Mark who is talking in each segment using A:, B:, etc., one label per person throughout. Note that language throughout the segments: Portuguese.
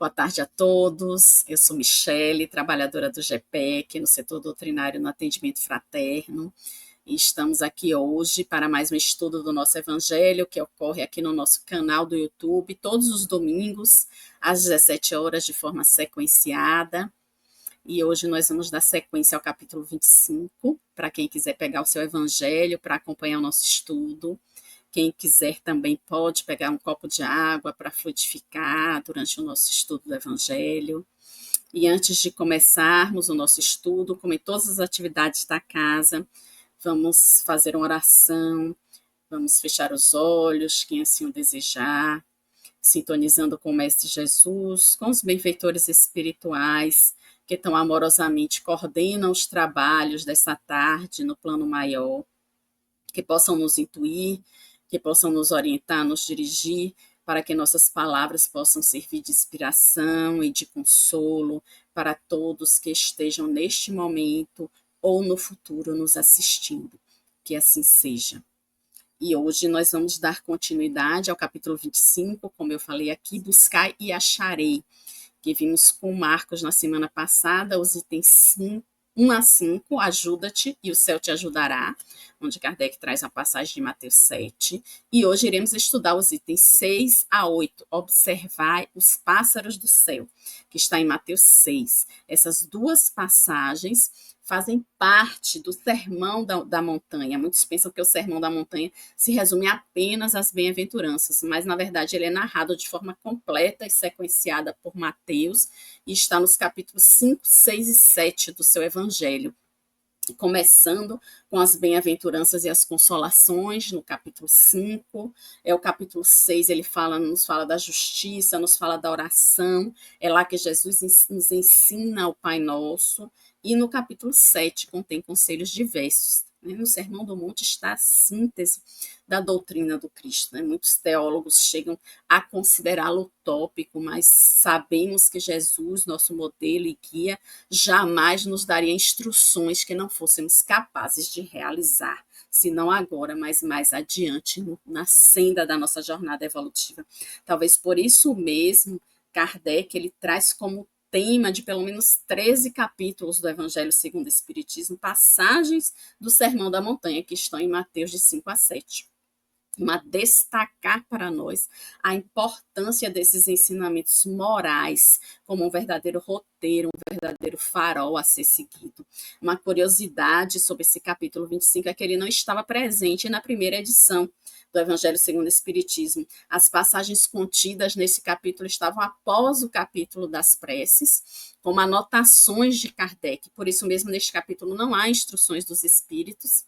A: Boa tarde a todos. Eu sou Michele, trabalhadora do GPEC, no setor doutrinário no atendimento fraterno. E estamos aqui hoje para mais um estudo do nosso Evangelho, que ocorre aqui no nosso canal do YouTube, todos os domingos, às 17 horas, de forma sequenciada. E hoje nós vamos dar sequência ao capítulo 25, para quem quiser pegar o seu Evangelho, para acompanhar o nosso estudo. Quem quiser também pode pegar um copo de água para fluidificar durante o nosso estudo do Evangelho. E antes de começarmos o nosso estudo, como em todas as atividades da casa, vamos fazer uma oração, vamos fechar os olhos, quem assim o desejar, sintonizando com o Mestre Jesus, com os benfeitores espirituais que tão amorosamente coordenam os trabalhos dessa tarde no plano maior, que possam nos intuir, que possam nos orientar, nos dirigir, para que nossas palavras possam servir de inspiração e de consolo para todos que estejam neste momento ou no futuro nos assistindo. Que assim seja. E hoje nós vamos dar continuidade ao capítulo 25, como eu falei aqui, buscar e acharei, que vimos com Marcos na semana passada, os itens 1 a 5, ajuda-te e o céu te ajudará, onde Kardec traz a passagem de Mateus 7. E hoje iremos estudar os itens 6 a 8, observai os pássaros do céu, que está em Mateus 6. Essas duas passagens fazem parte do Sermão da Montanha. Muitos pensam que o Sermão da Montanha se resume apenas às bem-aventuranças, mas, na verdade, ele é narrado de forma completa e sequenciada por Mateus e está nos capítulos 5, 6 e 7 do seu Evangelho. Começando com as bem-aventuranças e as consolações, no capítulo 5, o capítulo 6, ele nos fala da justiça, nos fala da oração, é lá que Jesus nos ensina o Pai Nosso, e no capítulo 7 contém conselhos diversos. No Sermão do Monte está a síntese da doutrina do Cristo. Muitos teólogos chegam a considerá-lo utópico, mas sabemos que Jesus, nosso modelo e guia, jamais nos daria instruções que não fôssemos capazes de realizar, se não agora, mas mais adiante, na senda da nossa jornada evolutiva. Talvez por isso mesmo, Kardec ele traz como tema de pelo menos 13 capítulos do Evangelho segundo o Espiritismo, passagens do Sermão da Montanha, que estão em Mateus de 5 a 7. Destacar para nós a importância desses ensinamentos morais como um verdadeiro roteiro, um verdadeiro farol a ser seguido. Uma curiosidade sobre esse capítulo 25 é que ele não estava presente na primeira edição do Evangelho segundo o Espiritismo. As passagens contidas nesse capítulo estavam após o capítulo das preces, como anotações de Kardec. Por isso mesmo, neste capítulo não há instruções dos espíritos,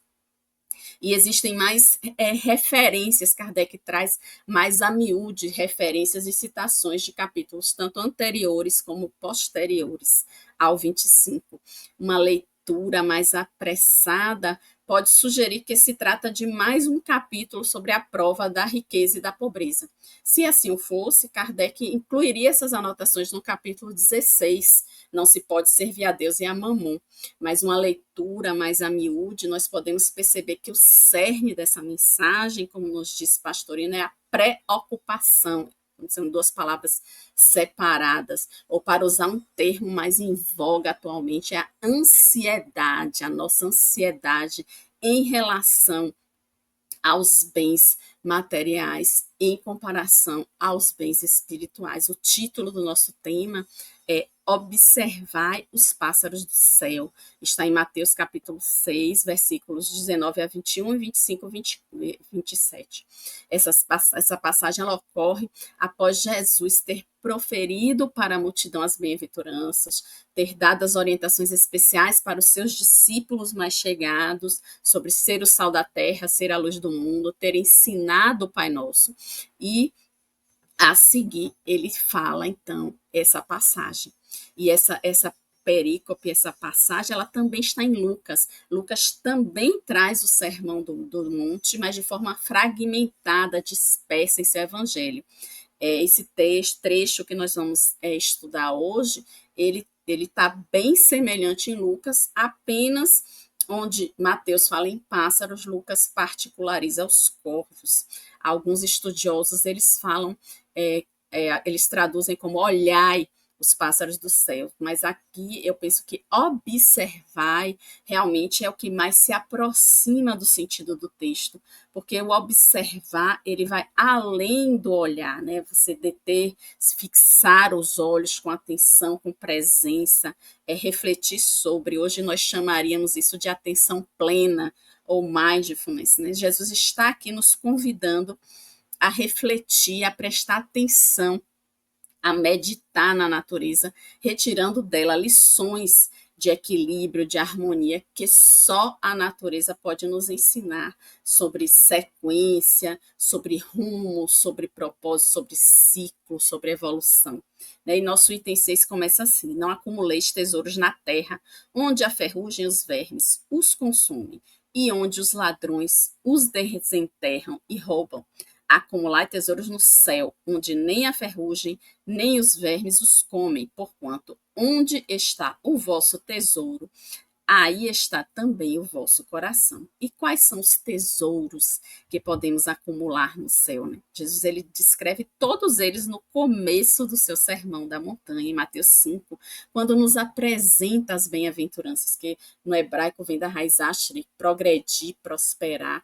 A: e existem mais referências, Kardec traz mais a miúde referências e citações de capítulos tanto anteriores como posteriores ao 25. Uma leitura mais apressada pode sugerir que se trata de mais um capítulo sobre a prova da riqueza e da pobreza. Se assim o fosse, Kardec incluiria essas anotações no capítulo 16, não se pode servir a Deus e a Mamon. Mas uma leitura mais a miúde, nós podemos perceber que o cerne dessa mensagem, como nos diz Pastorino, é a preocupação. São duas palavras separadas, ou para usar um termo mais em voga atualmente, é a ansiedade, a nossa ansiedade em relação aos bens materiais em comparação aos bens espirituais. O título do nosso tema é Observai os pássaros do céu. Está em Mateus capítulo 6, versículos 19 a 21 e 25 a 27. Essa passagem ela ocorre após Jesus ter proferido para a multidão as bem-aventuranças, ter dado as orientações especiais para os seus discípulos mais chegados sobre ser o sal da terra, ser a luz do mundo, ter ensinado o Pai Nosso. E a seguir, ele fala, então, essa passagem. E essa perícope, essa passagem, ela também está em Lucas. Lucas também traz o Sermão do Monte, mas de forma fragmentada, dispersa em seu evangelho. Esse trecho que nós vamos estudar hoje, ele está bem semelhante em Lucas, apenas onde Mateus fala em pássaros, Lucas particulariza os corvos. Alguns estudiosos eles falam eles traduzem como olhai os pássaros do céu, mas aqui eu penso que observai realmente é o que mais se aproxima do sentido do texto, porque o observar, ele vai além do olhar, né? Você deter, fixar os olhos com atenção, com presença, é refletir sobre. Hoje nós chamaríamos isso de atenção plena ou mindfulness, né? Jesus está aqui nos convidando a refletir, a prestar atenção, a meditar na natureza, retirando dela lições de equilíbrio, de harmonia, que só a natureza pode nos ensinar sobre sequência, sobre rumo, sobre propósito, sobre ciclo, sobre evolução. E nosso item 6 começa assim: não acumuleis tesouros na terra, onde a ferrugem e os vermes os consumem, e onde os ladrões os desenterram e roubam. Acumulai tesouros no céu, onde nem a ferrugem, nem os vermes os comem, porquanto onde está o vosso tesouro, aí está também o vosso coração. E quais são os tesouros que podemos acumular no céu, né? Jesus, ele descreve todos eles no começo do seu sermão da montanha, em Mateus 5, quando nos apresenta as bem-aventuranças, que no hebraico vem da raiz ashri, progredir, prosperar.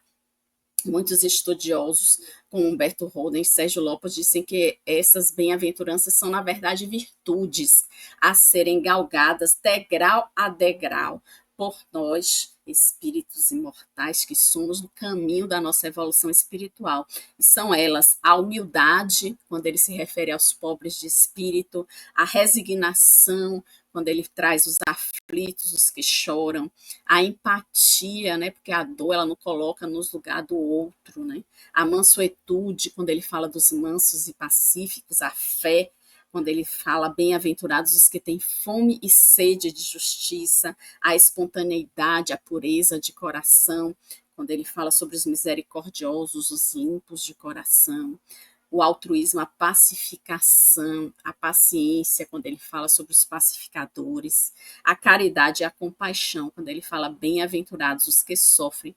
A: Muitos estudiosos, como Humberto Holden e Sérgio Lopes, dizem que essas bem-aventuranças são, na verdade, virtudes a serem galgadas degrau a degrau por nós, espíritos imortais que somos no caminho da nossa evolução espiritual. E são elas a humildade, quando ele se refere aos pobres de espírito, a resignação, quando ele traz os aflitos, os que choram, a empatia, né? Porque a dor ela não coloca nos lugar do outro, né? A mansuetude, quando ele fala dos mansos e pacíficos, a fé, quando ele fala bem-aventurados os que têm fome e sede de justiça, a espontaneidade, a pureza de coração, quando ele fala sobre os misericordiosos, os limpos de coração, o altruísmo, a pacificação, a paciência, quando ele fala sobre os pacificadores, a caridade e a compaixão, quando ele fala bem-aventurados os que sofrem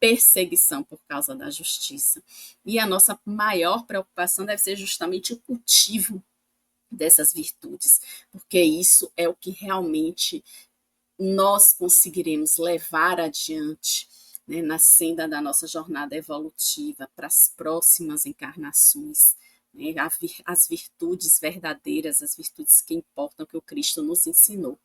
A: perseguição por causa da justiça. E a nossa maior preocupação deve ser justamente o cultivo dessas virtudes, porque isso é o que realmente nós conseguiremos levar adiante, né, na senda da nossa jornada evolutiva para as próximas encarnações. Né, as virtudes verdadeiras, as virtudes que importam, que o Cristo nos ensinou.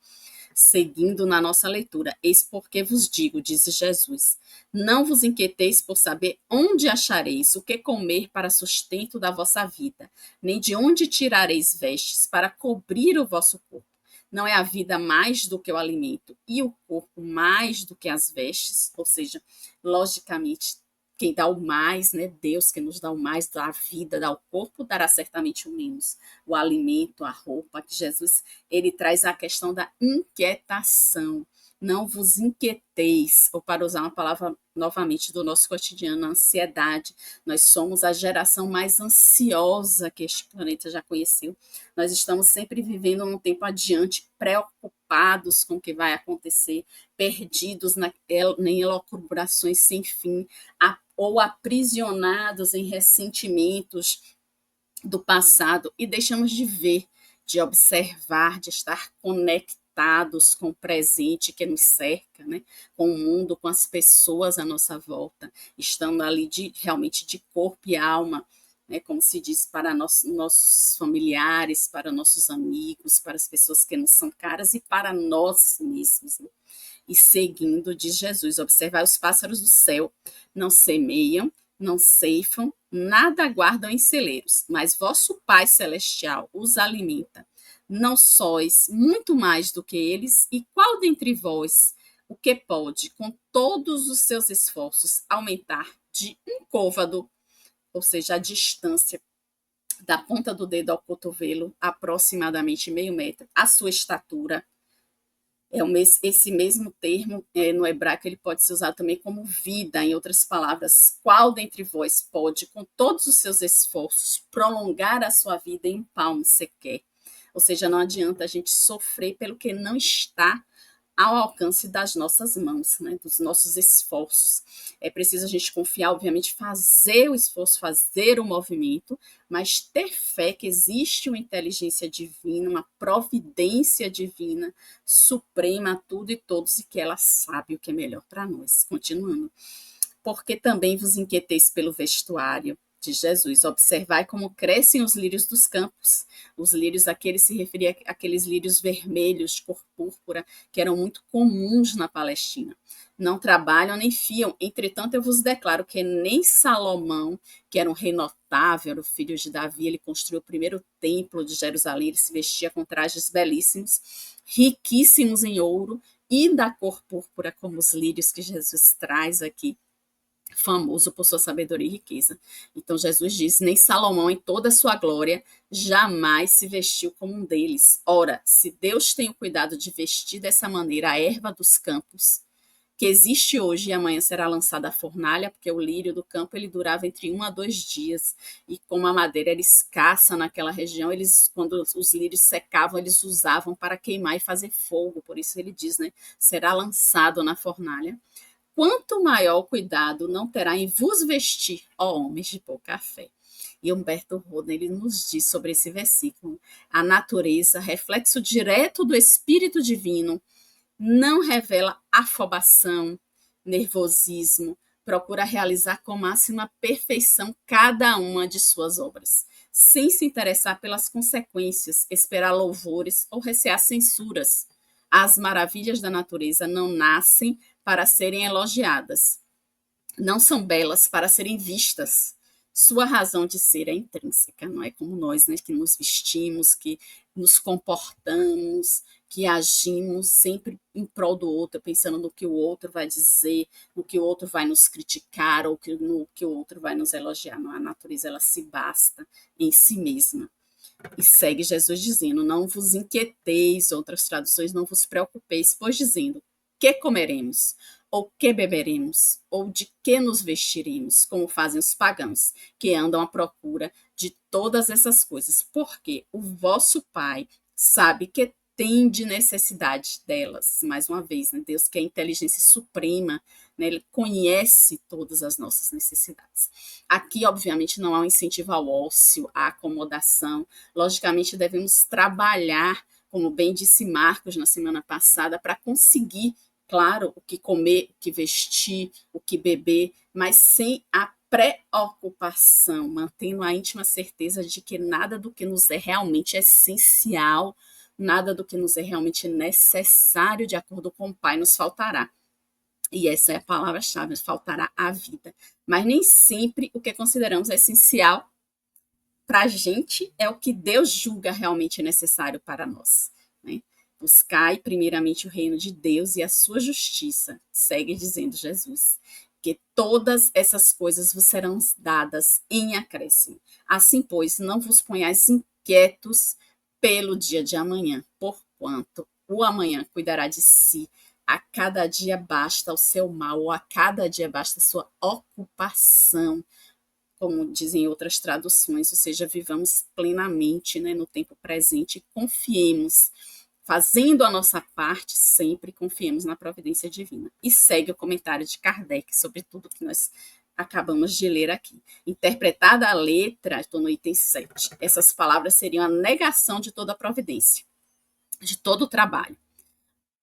A: Seguindo na nossa leitura, eis porque vos digo, diz Jesus, não vos inquieteis por saber onde achareis o que comer para sustento da vossa vida, nem de onde tirareis vestes para cobrir o vosso corpo. Não é a vida mais do que o alimento e o corpo mais do que as vestes? Ou seja, logicamente, quem dá o mais, né? Deus que nos dá o mais, dá a vida, dá o corpo, dará certamente o menos. O alimento, a roupa, que Jesus, ele traz a questão da inquietação. Não vos inquieteis, ou para usar uma palavra novamente do nosso cotidiano, a ansiedade. Nós somos a geração mais ansiosa que este planeta já conheceu. Nós estamos sempre vivendo um tempo adiante, preocupados com o que vai acontecer, perdidos em elucubrações sem fim, ou aprisionados em ressentimentos do passado e deixamos de ver, de observar, de estar conectados com o presente que nos cerca, né? Com o mundo, com as pessoas à nossa volta, estando ali realmente de corpo e alma, né? Como se diz, para nossos familiares, para nossos amigos, para as pessoas que nos são caras e para nós mesmos. Né? E seguindo, diz Jesus, observar os pássaros do céu, não semeiam, não ceifam, nada guardam em celeiros, mas vosso Pai Celestial os alimenta. Não sois muito mais do que eles, e qual dentre vós o que pode, com todos os seus esforços, aumentar de um côvado, ou seja, a distância da ponta do dedo ao cotovelo, aproximadamente meio metro, a sua estatura? Esse mesmo termo no hebraico ele pode ser usado também como vida, em outras palavras, qual dentre vós pode, com todos os seus esforços, prolongar a sua vida em um palmo sequer? Ou seja, não adianta a gente sofrer pelo que não está ao alcance das nossas mãos, né, dos nossos esforços. É preciso a gente confiar, obviamente, fazer o esforço, fazer o movimento, mas ter fé que existe uma inteligência divina, uma providência divina, suprema a tudo e todos, e que ela sabe o que é melhor para nós. Continuando. Porque também vos inquieteis pelo vestuário de Jesus. Observai como crescem os lírios dos campos. Os lírios, aqui ele se referia àqueles lírios vermelhos, de cor púrpura, que eram muito comuns na Palestina. Não trabalham nem fiam. Entretanto, eu vos declaro que nem Salomão, que era um rei notável, era o filho de Davi, ele construiu o primeiro templo de Jerusalém, ele se vestia com trajes belíssimos, riquíssimos em ouro e da cor púrpura, como os lírios que Jesus traz aqui, famoso por sua sabedoria e riqueza. Então Jesus diz: nem Salomão, em toda a sua glória, jamais se vestiu como um deles. Ora, se Deus tem o cuidado de vestir dessa maneira a erva dos campos, que existe hoje e amanhã será lançada à fornalha, porque o lírio do campo ele durava entre 1 a 2 dias, e como a madeira era escassa naquela região, eles, quando os lírios secavam, eles usavam para queimar e fazer fogo, por isso ele diz, né, será lançado na fornalha. Quanto maior cuidado não terá em vos vestir, ó homens de pouca fé. E Humberto Roden ele nos diz sobre esse versículo: a natureza, reflexo direto do Espírito Divino, não revela afobação, nervosismo, procura realizar com máxima perfeição cada uma de suas obras, sem se interessar pelas consequências, esperar louvores ou recear censuras. As maravilhas da natureza não nascem para serem elogiadas, não são belas para serem vistas. Sua razão de ser é intrínseca, não é como nós, né, que nos vestimos, que nos comportamos, que agimos sempre em prol do outro, pensando no que o outro vai dizer, no que o outro vai nos criticar ou no que o outro vai nos elogiar. Não, a natureza ela se basta em si mesma. E segue Jesus dizendo: não vos inquieteis, outras traduções, não vos preocupeis, pois dizendo: que comeremos? Ou que beberemos? Ou de que nos vestiremos? Como fazem os pagãos, que andam à procura de todas essas coisas. Porque o vosso Pai sabe que tem de necessidade delas. Mais uma vez, né? Deus, que é a inteligência suprema, né? Ele conhece todas as nossas necessidades. Aqui, obviamente, não há um incentivo ao ócio, à acomodação. Logicamente, devemos trabalhar, como bem disse Marcos na semana passada, para conseguir, claro, o que comer, o que vestir, o que beber, mas sem a preocupação, mantendo a íntima certeza de que nada do que nos é realmente essencial, nada do que nos é realmente necessário, de acordo com o Pai, nos faltará. E essa é a palavra-chave: faltará a vida. Mas nem sempre o que consideramos essencial para a gente é o que Deus julga realmente necessário para nós, né? Buscai primeiramente o reino de Deus e a sua justiça, segue dizendo Jesus, que todas essas coisas vos serão dadas em acréscimo. Assim, pois, não vos ponhais inquietos pelo dia de amanhã, porquanto o amanhã cuidará de si. A cada dia basta o seu mal, ou a cada dia basta a sua ocupação, como dizem outras traduções, ou seja, vivamos plenamente, né, no tempo presente e confiemos, fazendo a nossa parte, sempre confiemos na providência divina. E segue o comentário de Kardec sobre tudo que nós acabamos de ler aqui. Interpretada a letra, estou no item 7, essas palavras seriam a negação de toda a providência, de todo o trabalho.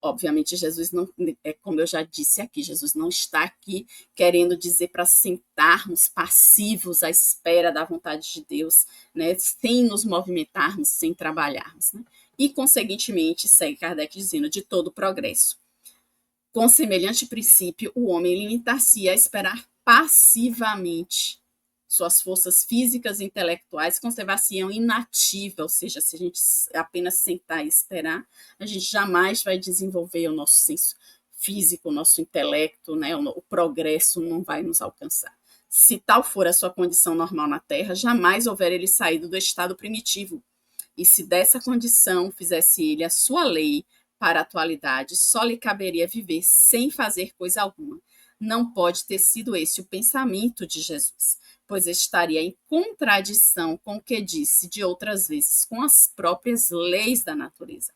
A: Obviamente, Jesus não, é como eu já disse aqui, Jesus não está aqui querendo dizer para sentarmos passivos à espera da vontade de Deus, né, sem nos movimentarmos, sem trabalharmos, né? E, consequentemente, segue Kardec dizendo, de todo progresso. Com semelhante princípio, o homem limitar-se a esperar passivamente. Suas forças físicas e intelectuais conservar-se-ão inativas, ou seja, se a gente apenas sentar e esperar, a gente jamais vai desenvolver o nosso senso físico, o nosso intelecto, né? O progresso não vai nos alcançar. Se tal for a sua condição normal na Terra, jamais houver ele saído do estado primitivo. E se dessa condição fizesse ele a sua lei para a atualidade, só lhe caberia viver sem fazer coisa alguma. Não pode ter sido esse o pensamento de Jesus, pois estaria em contradição com o que disse de outras vezes, com as próprias leis da natureza.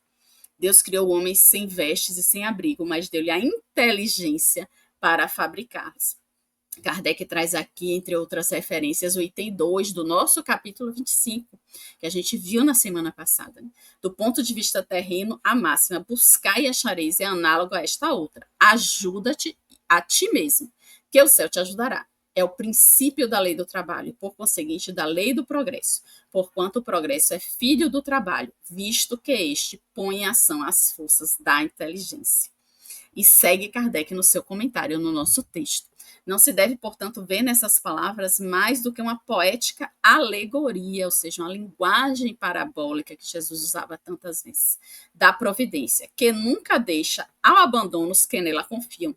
A: Deus criou o homem sem vestes e sem abrigo, mas deu-lhe a inteligência para fabricá-las. Kardec traz aqui, entre outras referências, o item 2 do nosso capítulo 25, que a gente viu na semana passada. Do ponto de vista terreno, a máxima buscar e achareis é análogo a esta outra. Ajuda-te a ti mesmo, que o céu te ajudará. É o princípio da lei do trabalho, por conseguinte, da lei do progresso, porquanto o progresso é filho do trabalho, visto que este põe em ação as forças da inteligência. E segue Kardec no seu comentário no nosso texto. Não se deve, portanto, ver nessas palavras mais do que uma poética alegoria, ou seja, uma linguagem parabólica que Jesus usava tantas vezes, da providência, que nunca deixa ao abandono os que nela confiam,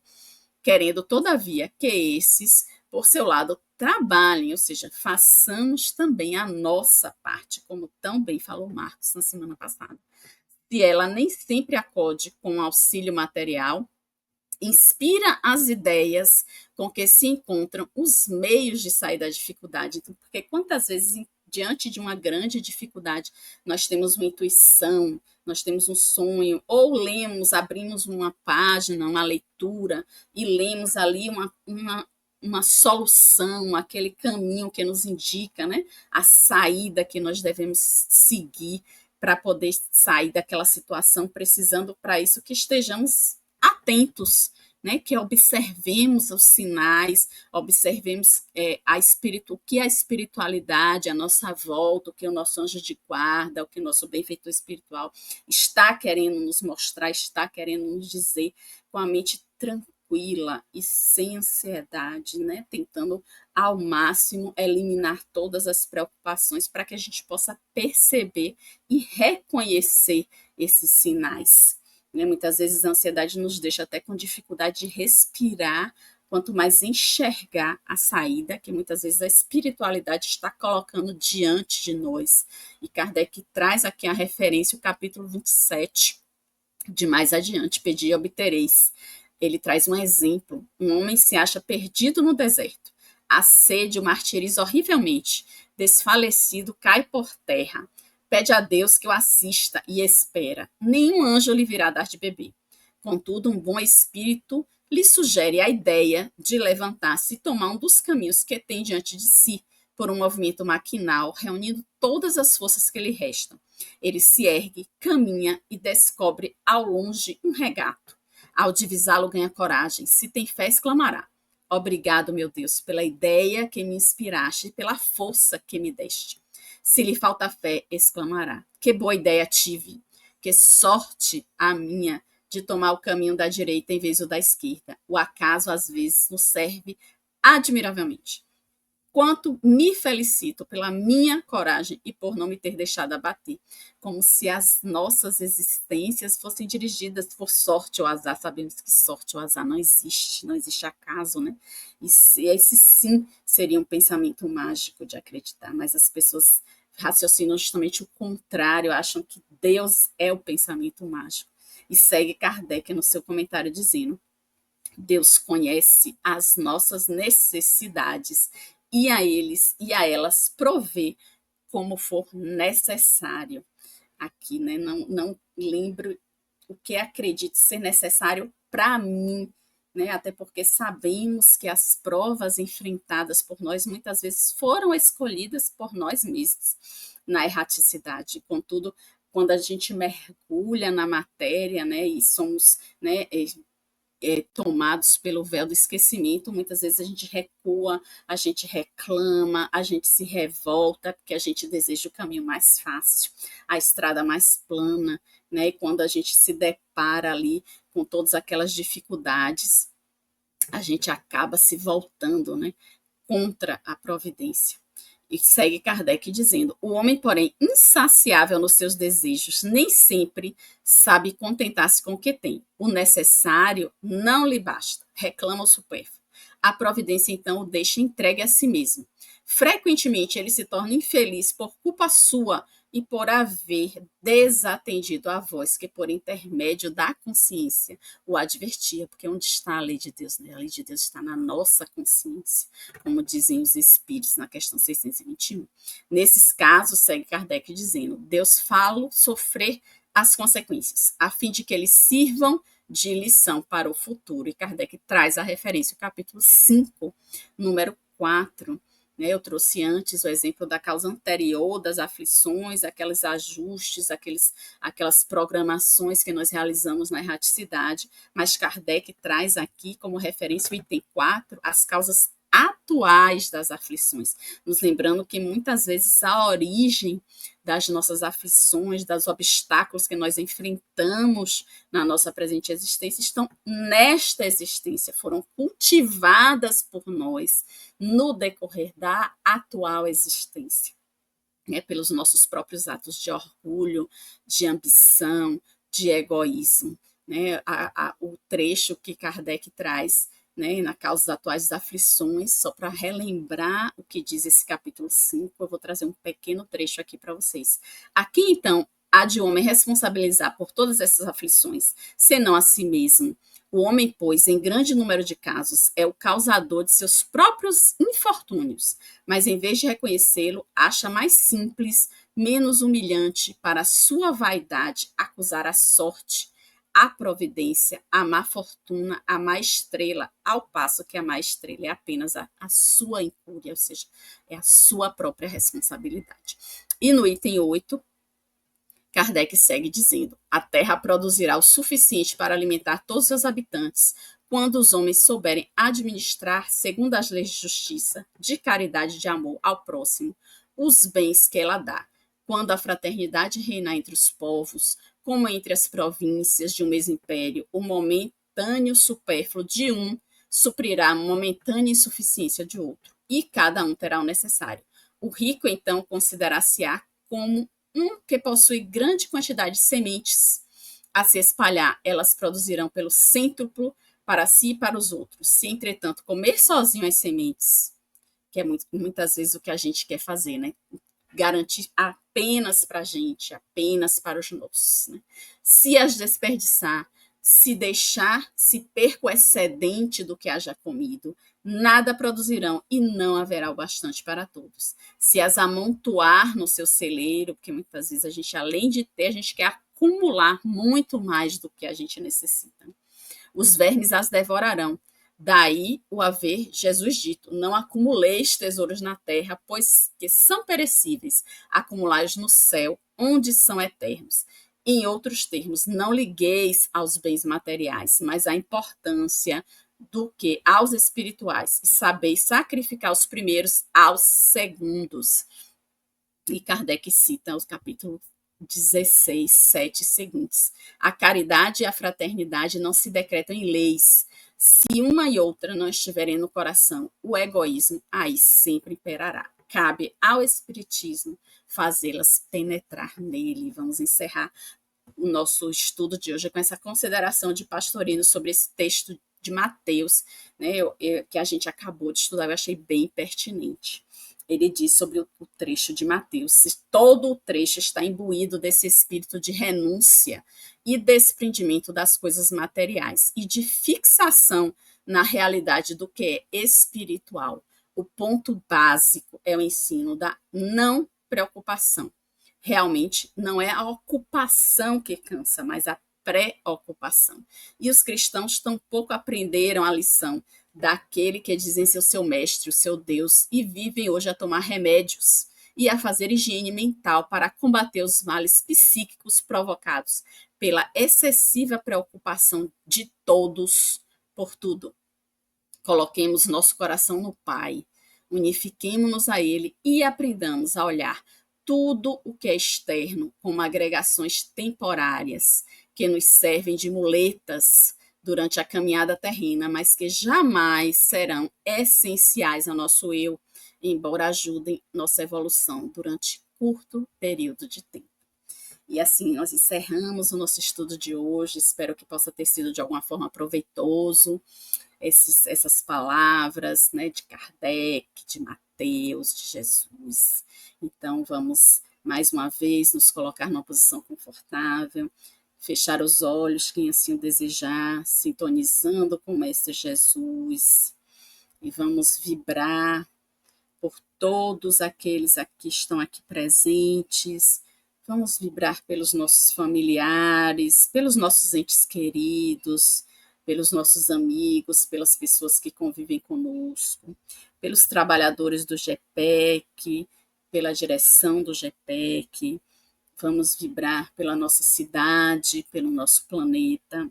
A: querendo, todavia, que esses, por seu lado, trabalhem, ou seja, façamos também a nossa parte, como tão bem falou Marcos na semana passada. Se ela nem sempre acode com auxílio material, inspira as ideias com que se encontram os meios de sair da dificuldade. Então, porque quantas vezes, diante de uma grande dificuldade, nós temos uma intuição, nós temos um sonho, ou lemos, abrimos uma página, uma leitura, e lemos ali uma solução, aquele caminho que nos indica, né, a saída que nós devemos seguir para poder sair daquela situação, precisando para isso que estejamos atentos, né, que observemos os sinais, observemos o que a espiritualidade, a nossa volta, o que o nosso anjo de guarda, o que o nosso benfeitor espiritual está querendo nos mostrar, está querendo nos dizer, com a mente tranquila e sem ansiedade, né, tentando ao máximo eliminar todas as preocupações para que a gente possa perceber e reconhecer esses sinais. Muitas vezes a ansiedade nos deixa até com dificuldade de respirar, quanto mais enxergar a saída, que muitas vezes a espiritualidade está colocando diante de nós. E Kardec traz aqui a referência, o capítulo 27, de mais adiante, pedi e obtereis. Ele traz um exemplo, um homem se acha perdido no deserto, a sede o martiriza horrivelmente, desfalecido cai por terra, pede a Deus que o assista e espera. Nenhum anjo lhe virá dar de beber. Contudo, um bom espírito lhe sugere a ideia de levantar-se e tomar um dos caminhos que tem diante de si, por um movimento maquinal, reunindo todas as forças que lhe restam. Ele se ergue, caminha e descobre ao longe um regato. Ao divisá-lo, ganha coragem. Se tem fé, exclamará: obrigado, meu Deus, pela ideia que me inspiraste e pela força que me deste. Se lhe falta fé, exclamará: que boa ideia tive, que sorte a minha de tomar o caminho da direita em vez do da esquerda. O acaso, às vezes, nos serve admiravelmente. Quanto me felicito pela minha coragem e por não me ter deixado abater, como se as nossas existências fossem dirigidas por sorte ou azar. Sabemos que sorte ou azar não existe, não existe acaso, né? E esse sim seria um pensamento mágico de acreditar, mas as pessoas raciocinam justamente o contrário, acham que Deus é o pensamento mágico. E segue Kardec no seu comentário dizendo: Deus conhece as nossas necessidades e a elas provê como for necessário. Aqui, né? Não lembro o que acredito ser necessário para mim, né? Até porque sabemos que as provas enfrentadas por nós muitas vezes foram escolhidas por nós mesmos na erraticidade. Contudo, quando a gente mergulha na matéria, né, e somos, né, tomados pelo véu do esquecimento, muitas vezes a gente recua, a gente reclama, a gente se revolta, porque a gente deseja o caminho mais fácil, a estrada mais plana, né? E quando a gente se depara ali com todas aquelas dificuldades, a gente acaba se voltando, né, contra a providência. E segue Kardec dizendo: o homem, porém, insaciável nos seus desejos, nem sempre sabe contentar-se com o que tem. O necessário não lhe basta, reclama o supérfluo. A providência, então, o deixa entregue a si mesmo. Frequentemente, ele se torna infeliz por culpa sua e por haver desatendido a voz que, por intermédio da consciência, o advertia. Porque onde está a lei de Deus? A lei de Deus está na nossa consciência, como dizem os espíritos na questão 621. Nesses casos, segue Kardec dizendo: Deus fala sofrer as consequências, a fim de que eles sirvam de lição para o futuro. E Kardec traz a referência, o capítulo 5, número 4. Né? Eu trouxe antes o exemplo da causa anterior das aflições, aqueles ajustes, aquelas programações que nós realizamos na erraticidade, mas Kardec traz aqui como referência o item 4, as causas atuais das aflições, nos lembrando que muitas vezes a origem das nossas aflições, dos obstáculos que nós enfrentamos na nossa presente existência, estão nesta existência, foram cultivadas por nós no decorrer da atual existência, né, pelos nossos próprios atos de orgulho, de ambição, de egoísmo. Né, o trecho que Kardec traz, né, na causa atuais das aflições, só para relembrar o que diz esse capítulo 5, eu vou trazer um pequeno trecho aqui para vocês. Aqui, então, há de homem responsabilizar por todas essas aflições, senão a si mesmo. O homem, pois, em grande número de casos, é o causador de seus próprios infortúnios, mas em vez de reconhecê-lo, acha mais simples, menos humilhante para a sua vaidade acusar a sorte, a providência, a má fortuna, a má estrela, ao passo que a má estrela é apenas a sua incúria, ou seja, é a sua própria responsabilidade. E no item 8, Kardec segue dizendo: a terra produzirá o suficiente para alimentar todos os seus habitantes, quando os homens souberem administrar, segundo as leis de justiça, de caridade e de amor ao próximo, os bens que ela dá. Quando a fraternidade reinar entre os povos, como entre as províncias de um mesmo império, o momentâneo supérfluo de um suprirá a momentânea insuficiência de outro, e cada um terá o necessário. O rico, então, considerar-se-á como que possui grande quantidade de sementes a se espalhar, elas produzirão pelo cêntuplo para si e para os outros. Se, entretanto, comer sozinho as sementes, que é muitas vezes o que a gente quer fazer, né? Garantir apenas para a gente, apenas para os nossos. Né? Se as desperdiçar, se deixar, se perca o excedente do que haja comido, nada produzirão e não haverá o bastante para todos. Se as amontoar no seu celeiro, porque muitas vezes a gente, além de ter, a gente quer acumular muito mais do que a gente necessita. Os vermes as devorarão. Daí o haver Jesus dito: não acumuleis tesouros na terra, pois que são perecíveis, acumulais no céu, onde são eternos. Em outros termos, não ligueis aos bens materiais, mas à importância do que aos espirituais, e sabeis sacrificar os primeiros aos segundos. E Kardec cita os capítulos 16, 7 seguintes. A caridade e a fraternidade não se decretam em leis. Se uma e outra não estiverem no coração, o egoísmo aí sempre imperará. Cabe ao Espiritismo fazê-las penetrar nele. Vamos encerrar o nosso estudo de hoje com essa consideração de Pastorino sobre esse texto de Mateus, né, que a gente acabou de estudar, eu achei bem pertinente. Ele diz sobre o trecho de Mateus: todo o trecho está imbuído desse espírito de renúncia e desprendimento das coisas materiais e de fixação na realidade do que é espiritual. O ponto básico é o ensino da não preocupação. Realmente não é a ocupação que cansa, mas a preocupação. E os cristãos tampouco aprenderam a lição daquele que dizem ser o seu mestre, o seu Deus, e vivem hoje a tomar remédios e a fazer higiene mental para combater os males psíquicos provocados pela excessiva preocupação de todos por tudo. Coloquemos nosso coração no Pai, unifiquemo-nos a Ele e aprendamos a olhar tudo o que é externo como agregações temporárias que nos servem de muletas durante a caminhada terrena, mas que jamais serão essenciais ao nosso eu, embora ajudem nossa evolução durante curto período de tempo. E assim nós encerramos o nosso estudo de hoje. Espero que possa ter sido de alguma forma proveitoso essas palavras, né, de Kardec, de Mateus, de Jesus. Então vamos mais uma vez nos colocar numa posição confortável, fechar os olhos, quem assim o desejar, sintonizando com o Mestre Jesus, e vamos vibrar por todos aqueles que estão aqui presentes, Vamos vibrar pelos nossos familiares, pelos nossos entes queridos, pelos nossos amigos, pelas pessoas que convivem conosco, pelos trabalhadores do GPEC, pela direção do GPEC. Vamos vibrar pela nossa cidade, pelo nosso planeta.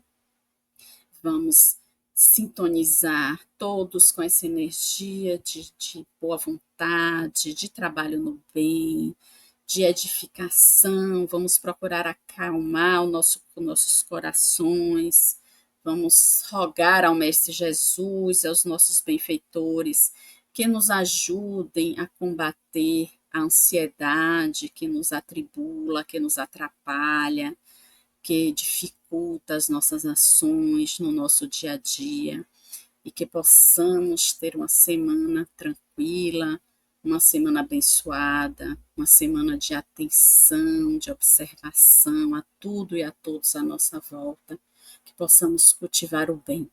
A: Vamos sintonizar todos com essa energia de boa vontade, de trabalho no bem, de edificação. Vamos procurar acalmar nossos corações. Vamos rogar ao Mestre Jesus, aos nossos benfeitores, que nos ajudem a combater a ansiedade que nos atribula, que nos atrapalha, que dificulta as nossas ações no nosso dia a dia, e que possamos ter uma semana tranquila, uma semana abençoada, uma semana de atenção, de observação a tudo e a todos à nossa volta, que possamos cultivar o bem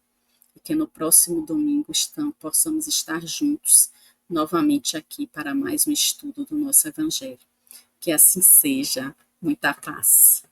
A: e que no próximo domingo possamos estar juntos novamente aqui para mais um estudo do nosso Evangelho. Que assim seja. Muita paz.